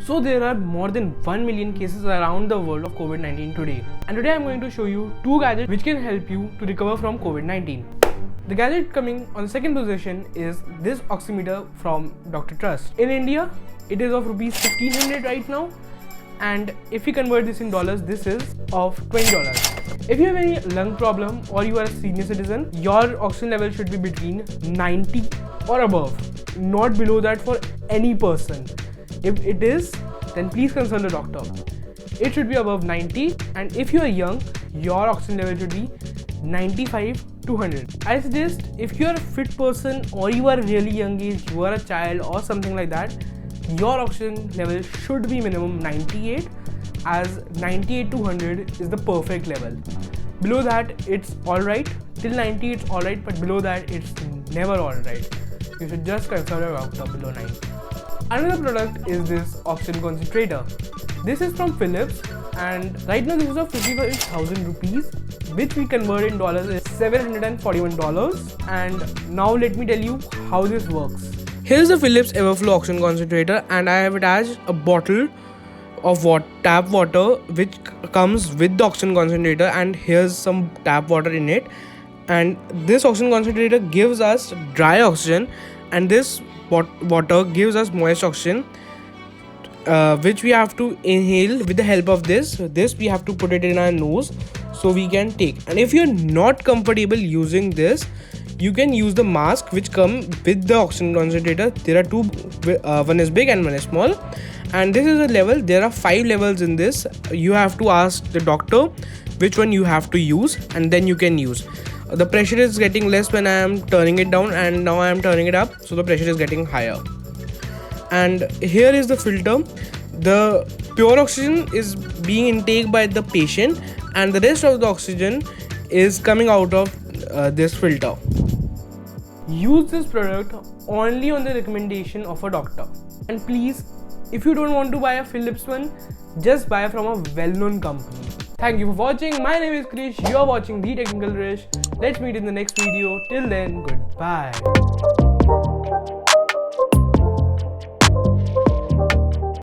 So there are more than 1 million cases around the world of COVID-19 today. And today I'm going to show you 2 gadgets which can help you to recover from COVID-19. The gadget coming on the second position is this oximeter from Dr. Trust. In India, it is of rupees 1500 right now. And if we convert this in dollars, this is of $20. If you have any lung problem or you are a senior citizen, your oxygen level should be between 90 or above, not below that for any person. If it is, then please consult a doctor. It should be above 90, and if you are young, your oxygen level should be 95 to 100. I suggest if you are a fit person or you are really young age, you are a child or something like that, your oxygen level should be minimum 98, as 98 to 100 is the perfect level. Below that it's alright, till 90 it's alright, but below that it's never alright. You should just consult a doctor below 90. Another product is this oxygen concentrator. This is from Philips, and right now this is of 55,000 rupees, which we convert in dollars is $741. And now let me tell you how this works. Here's the Philips Everflow oxygen concentrator, and I have attached a bottle of tap water which comes with the oxygen concentrator, and here's some tap water in it. And this oxygen concentrator gives us dry oxygen, and this water gives us moist oxygen, which we have to inhale with the help of this. This we have to put it in our nose so we can take. And if you're not comfortable using this, you can use the mask which come with the oxygen concentrator. There are two, one is big and one is small, and this is a level. There are 5 levels in this. You have to ask the doctor which one you have to use, and then you can use. The pressure is getting less when I am turning it down, and now I am turning it up, so the pressure is getting higher. And here is the filter. The pure oxygen is being intake by the patient, and the rest of the oxygen is coming out of this filter. Use this product only on the recommendation of a doctor. And please, if you don't want to buy a Philips one, just buy from a well-known company. Thank you for watching. My name is Krish. You are watching the Technical Krish. Let's meet in the next video. Till then, goodbye.